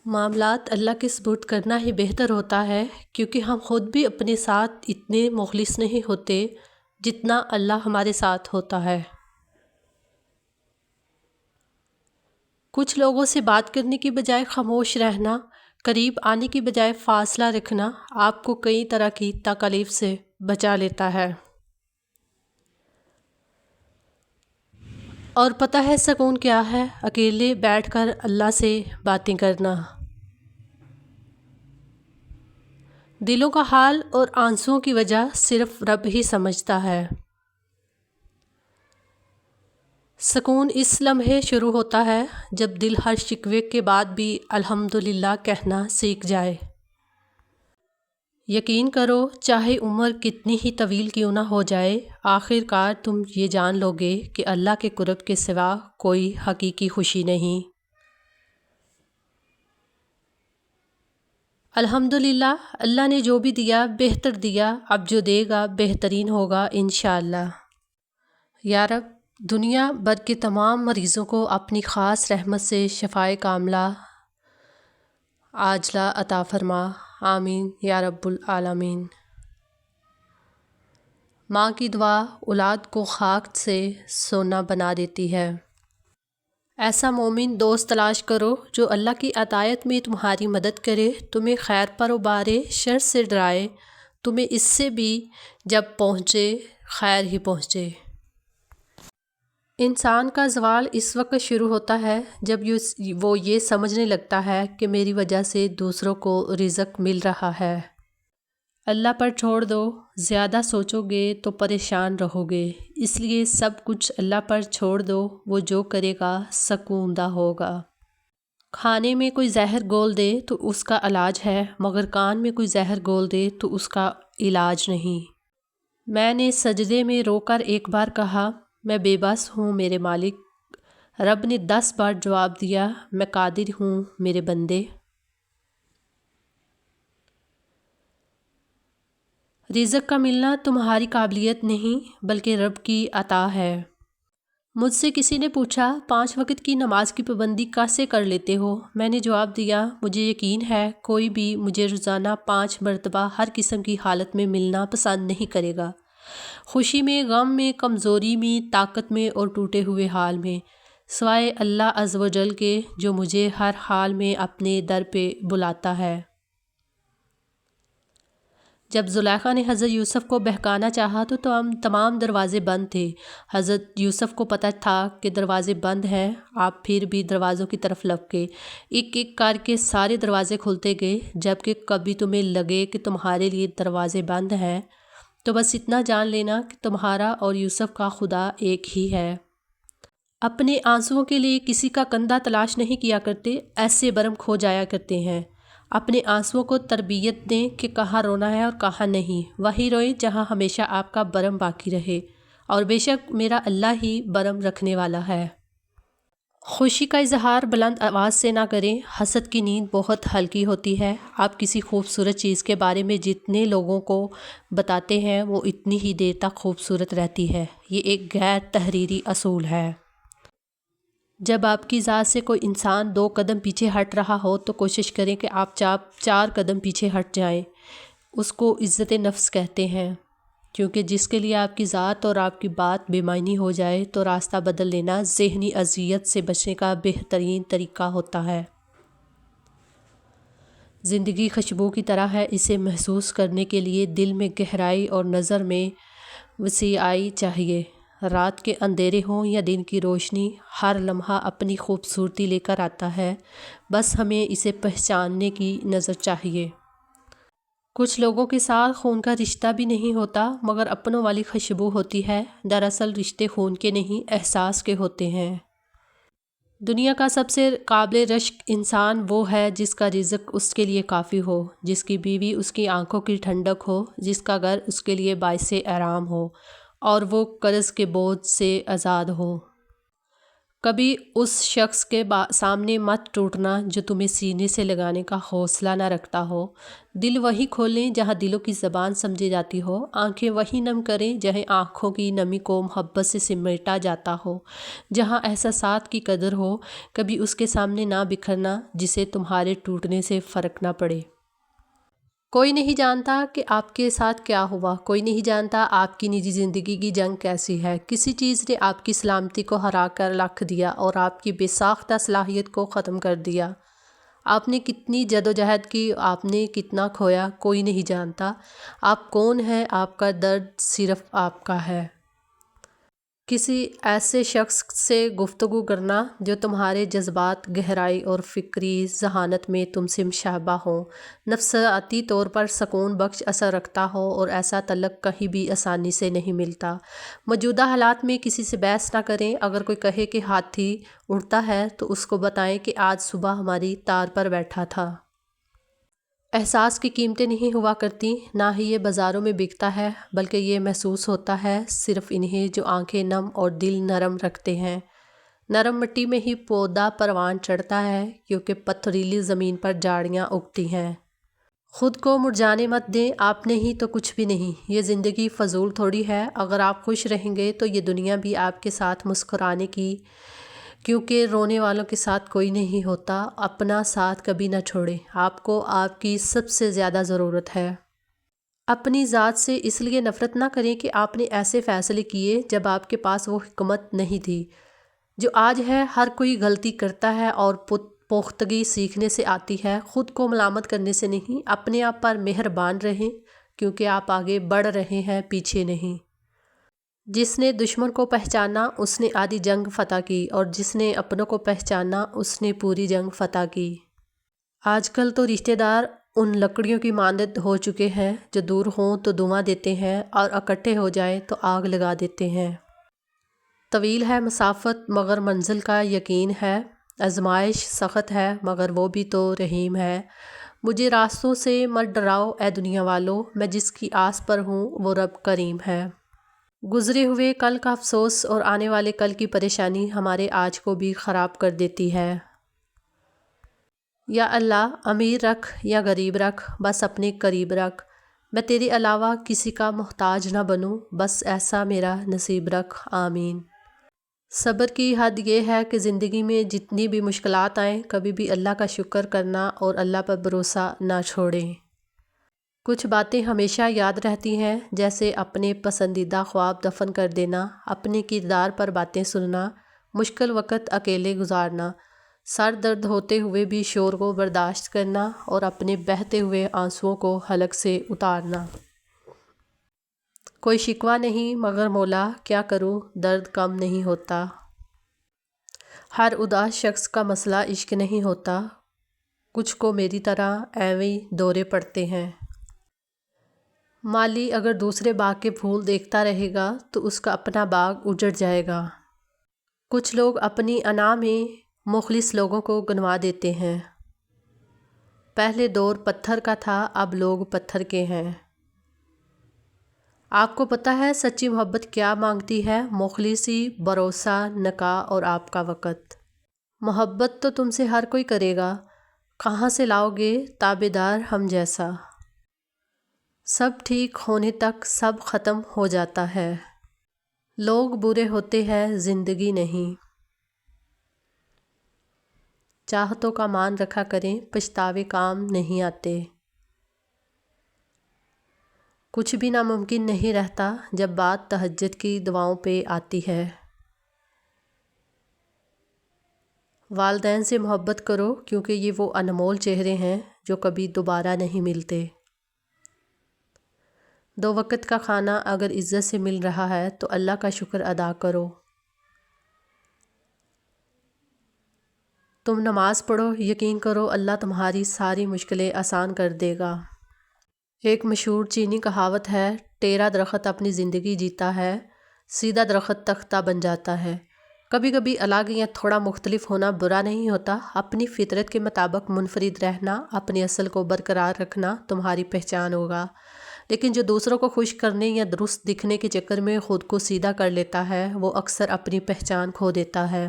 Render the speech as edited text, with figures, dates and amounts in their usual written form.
معاملات اللہ کے سپرد کرنا ہی بہتر ہوتا ہے، کیونکہ ہم خود بھی اپنے ساتھ اتنے مخلص نہیں ہوتے جتنا اللہ ہمارے ساتھ ہوتا ہے۔ کچھ لوگوں سے بات کرنے کی بجائے خاموش رہنا، قریب آنے کی بجائے فاصلہ رکھنا آپ کو کئی طرح کی تکالیف سے بچا لیتا ہے۔ اور پتہ ہے سکون کیا ہے؟ اکیلے بیٹھ کر اللہ سے باتیں کرنا۔ دلوں کا حال اور آنسوؤں کی وجہ صرف رب ہی سمجھتا ہے۔ سکون اس لمحے شروع ہوتا ہے جب دل ہر شکوے کے بعد بھی الحمدللہ کہنا سیکھ جائے۔ یقین کرو، چاہے عمر کتنی ہی طویل کیوں نہ ہو جائے، آخر کار تم یہ جان لو گے کہ اللہ کے قرب کے سوا کوئی حقیقی خوشی نہیں۔ الحمدللہ، اللہ نے جو بھی دیا بہتر دیا، اب جو دے گا بہترین ہوگا انشاءاللہ۔ یا رب، دنیا بھر کے تمام مریضوں کو اپنی خاص رحمت سے شفائے کاملہ عاجلہ عطا فرما، آمین یا رب العالمین۔ ماں کی دعا اولاد کو خاک سے سونا بنا دیتی ہے۔ ایسا مومن دوست تلاش کرو جو اللہ کی اطاعت میں تمہاری مدد کرے، تمہیں خیر پر ابارے، شر سے ڈرائے، تمہیں اس سے بھی جب پہنچے خیر ہی پہنچے۔ انسان کا زوال اس وقت شروع ہوتا ہے جب وہ یہ سمجھنے لگتا ہے کہ میری وجہ سے دوسروں کو رزق مل رہا ہے۔ اللہ پر چھوڑ دو، زیادہ سوچو گے تو پریشان رہو گے، اس لیے سب کچھ اللہ پر چھوڑ دو، وہ جو کرے گا سکون دہ ہوگا۔ کھانے میں کوئی زہر گھول دے تو اس کا علاج ہے، مگر کان میں کوئی زہر گھول دے تو اس کا علاج نہیں۔ میں نے سجدے میں رو کر ایک بار کہا، میں بے بس ہوں میرے مالک۔ رب نے 10 بار جواب دیا، میں قادر ہوں میرے بندے۔ رزق کا ملنا تمہاری قابلیت نہیں بلکہ رب کی عطا ہے۔ مجھ سے کسی نے پوچھا 5 وقت کی نماز کی پابندی کیسے کر لیتے ہو؟ میں نے جواب دیا، مجھے یقین ہے کوئی بھی مجھے روزانہ 5 مرتبہ ہر قسم کی حالت میں ملنا پسند نہیں کرے گا، خوشی میں، غم میں، کمزوری میں، طاقت میں اور ٹوٹے ہوئے حال میں، سوائے اللہ عز و جل کے جو مجھے ہر حال میں اپنے در پہ بلاتا ہے۔ جب زلیخا نے حضرت یوسف کو بہکانا چاہا تو تمام دروازے بند تھے۔ حضرت یوسف کو پتہ تھا کہ دروازے بند ہیں، آپ پھر بھی دروازوں کی طرف لپکے، ایک ایک کر کے سارے دروازے کھلتے گئے۔ جبکہ کبھی تمہیں لگے کہ تمہارے لیے دروازے بند ہیں تو بس اتنا جان لینا کہ تمہارا اور یوسف کا خدا ایک ہی ہے۔ اپنے آنسوؤں کے لیے کسی کا کندھا تلاش نہیں کیا کرتے، ایسے برہم کھو جایا کرتے ہیں۔ اپنے آنسوؤں کو تربیت دیں کہ کہاں رونا ہے اور کہاں نہیں، وہیں روئیں جہاں ہمیشہ آپ کا برہم باقی رہے، اور بے شک میرا اللہ ہی برہم رکھنے والا ہے۔ خوشی کا اظہار بلند آواز سے نہ کریں، حسد کی نیند بہت ہلکی ہوتی ہے۔ آپ کسی خوبصورت چیز کے بارے میں جتنے لوگوں کو بتاتے ہیں وہ اتنی ہی دیر تک خوبصورت رہتی ہے۔ یہ ایک غیر تحریری اصول ہے۔ جب آپ کی ذات سے کوئی انسان 2 قدم پیچھے ہٹ رہا ہو تو کوشش کریں کہ آپ 4 قدم پیچھے ہٹ جائیں۔ اس کو عزت نفس کہتے ہیں، کیونکہ جس کے لیے آپ کی ذات اور آپ کی بات بے معنی ہو جائے تو راستہ بدل لینا ذہنی اذیت سے بچنے کا بہترین طریقہ ہوتا ہے۔ زندگی خوشبو کی طرح ہے، اسے محسوس کرنے کے لیے دل میں گہرائی اور نظر میں وسیعی چاہیے۔ رات کے اندھیرے ہوں یا دن کی روشنی، ہر لمحہ اپنی خوبصورتی لے کر آتا ہے، بس ہمیں اسے پہچاننے کی نظر چاہیے۔ کچھ لوگوں کے ساتھ خون کا رشتہ بھی نہیں ہوتا مگر اپنوں والی خوشبو ہوتی ہے، دراصل رشتے خون کے نہیں احساس کے ہوتے ہیں۔ دنیا کا سب سے قابل رشک انسان وہ ہے جس کا رزق اس کے لیے کافی ہو، جس کی بیوی اس کی آنکھوں کی ٹھنڈک ہو، جس کا گھر اس کے لیے باعث آرام ہو اور وہ قرض کے بوجھ سے آزاد ہو۔ कभी उस शख्स के सामने मत टूटना जो तुम्हें सीने से लगाने का हौसला ना रखता हो। दिल वही खोलें जहाँ दिलों की ज़बान समझी जाती हो। आंखें वही नम करें जहाँ आँखों की नमी को मोहब्बत से सिमटा जाता हो। जहाँ एहसासात की कदर हो, कभी उसके सामने ना बिखरना जिसे तुम्हारे टूटने से फ़र्क ना पड़े। कोई नहीं जानता कि आपके साथ क्या हुआ, कोई नहीं जानता आपकी निजी ज़िंदगी की जंग कैसी है। किसी चीज़ ने आपकी सलामती को हरा कर रख दिया और आपकी बेसाख्ता सलाहियत को ख़त्म कर दिया। आपने कितनी जदोजहद की, आपने कितना खोया, कोई नहीं जानता। आप कौन हैं, आपका दर्द सिर्फ़ आपका है। किसी ऐसे शख्स से गुफ्तगू करना जो तुम्हारे जज्बात, गहराई और फ़िक्री ज़हानत में तुमसे मुशाबा हो, नफ्सियाती तौर पर सुकून बख्श असर रखता हो और ऐसा तलक कहीं भी आसानी से नहीं मिलता। मौजूदा हालात में किसी से बहस ना करें। अगर कोई कहे कि हाथी उड़ता है तो उसको बताएं कि आज सुबह हमारी तार पर बैठा था। एहसास की कीमतें नहीं हुआ करती, ना ही ये बाज़ारों में बिकता है, बल्कि ये महसूस होता है सिर्फ़ इन्हें जो आंखें नम और दिल नरम रखते हैं। नरम मिट्टी में ही पौधा परवान चढ़ता है, क्योंकि पथरीली ज़मीन पर झाड़ियाँ उगती हैं। ख़ुद को मुरझाने मत दें, आप नहीं तो कुछ भी नहीं। ये ज़िंदगी फ़जूल थोड़ी है। अगर आप खुश रहेंगे तो ये दुनिया भी आपके साथ मुस्कुराने की, क्योंकि रोने वालों के साथ कोई नहीं होता। अपना साथ कभी ना छोड़ें, आपको आपकी सबसे ज़्यादा ज़रूरत है। अपनी ज़ात से इसलिए नफ़रत ना करें कि आपने ऐसे फ़ैसले किए जब आपके पास वो हिकमत नहीं थी जो आज है। हर कोई गलती करता है और पुख्तगी सीखने से आती है। ख़ुद को मलामत करने से नहीं, अपने आप पर मेहरबान रहें, क्योंकि आप आगे बढ़ रहे हैं, पीछे नहीं। जिसने दुश्मन को पहचाना उसने आधी जंग फ़तह की, और जिसने अपनों को पहचाना उसने पूरी जंग फ़तह की। आजकल तो रिश्तेदार उन लकड़ियों की मानद हो चुके हैं जो दूर हों तो दुआ देते हैं और इकट्ठे हो जाएं तो आग लगा देते हैं। तवील है मसाफत मगर मंजिल का यकीन है। आजमाइश सख्त है मगर वो भी तो रहीम है। मुझे रास्तों से मत डराओ ए दुनिया वालों, मैं जिसकी आस पर हूँ वो रब करीम है। गुज़रे हुए कल का अफसोस और आने वाले कल की परेशानी हमारे आज को भी ख़राब कर देती है। या अल्लाह, अमीर रख या गरीब रख, बस अपने करीब रख। मैं तेरे अलावा किसी का मोहताज ना बनूं, बस ऐसा मेरा नसीब रख। आमीन। सब्र की हद ये है कि ज़िंदगी में जितनी भी मुश्किलात आएँ, कभी भी अल्लाह का शुक्र करना और अल्लाह पर भरोसा ना छोड़ें। कुछ बातें हमेशा याद रहती हैं, जैसे अपने पसंदीदा ख्वाब दफन कर देना, अपने किरदार पर बातें सुनना, मुश्किल वक़्त अकेले गुजारना, सर दर्द होते हुए भी शोर को बर्दाश्त करना और अपने बहते हुए आंसुओं को हलक से उतारना। कोई शिकवा नहीं मगर मौला क्या करूं, दर्द कम नहीं होता। हर उदास शख्स का मसला इश्क नहीं होता, कुछ को मेरी तरह ऐवें दौरे पड़ते हैं। माली अगर दूसरे बाग के फूल देखता रहेगा तो उसका अपना बाग उजड़ जाएगा। कुछ लोग अपनी अना में मुखलिस लोगों को गंवा देते हैं। पहले दौर पत्थर का था, अब लोग पत्थर के हैं। आपको पता है सच्ची मोहब्बत क्या मांगती है? मुखलिसी, भरोसा, नका और आपका वक़्त। मोहब्बत तो तुमसे हर कोई करेगा, कहाँ से लाओगे ताबेदार हम जैसा। सब ठीक होने तक सब ख़त्म हो जाता है। लोग बुरे होते हैं, ज़िंदगी नहीं। चाहतों का मान रखा करें, पछतावे काम नहीं आते। कुछ भी नामुमकिन नहीं रहता जब बात तहज्जुद की दुआओं पे आती है। वालिदैन से मोहब्बत करो, क्योंकि ये वो अनमोल चेहरे हैं जो कभी दोबारा नहीं मिलते। 2 वक़्त का खाना अगर इज़्ज़त से मिल रहा है तो अल्लाह का शुक्र अदा करो। तुम नमाज़ पढ़ो, यकीन करो अल्लाह तुम्हारी सारी मुश्किलें आसान कर देगा। एक मशहूर चीनी कहावत है, टेढ़ा दरख्त अपनी ज़िंदगी जीता है, सीधा दरख्त तख्ता बन जाता है। कभी कभी अलग या थोड़ा मुख्तलिफ होना बुरा नहीं होता। अपनी फितरत के मुताबिक मुनफरिद रहना, अपनी असल को बरकरार रखना तुम्हारी पहचान होगा। लेकिन जो दूसरों को खुश करने या दुरुस्त दिखने के चक्कर में ख़ुद को सीधा कर लेता है, वो अक्सर अपनी पहचान खो देता है।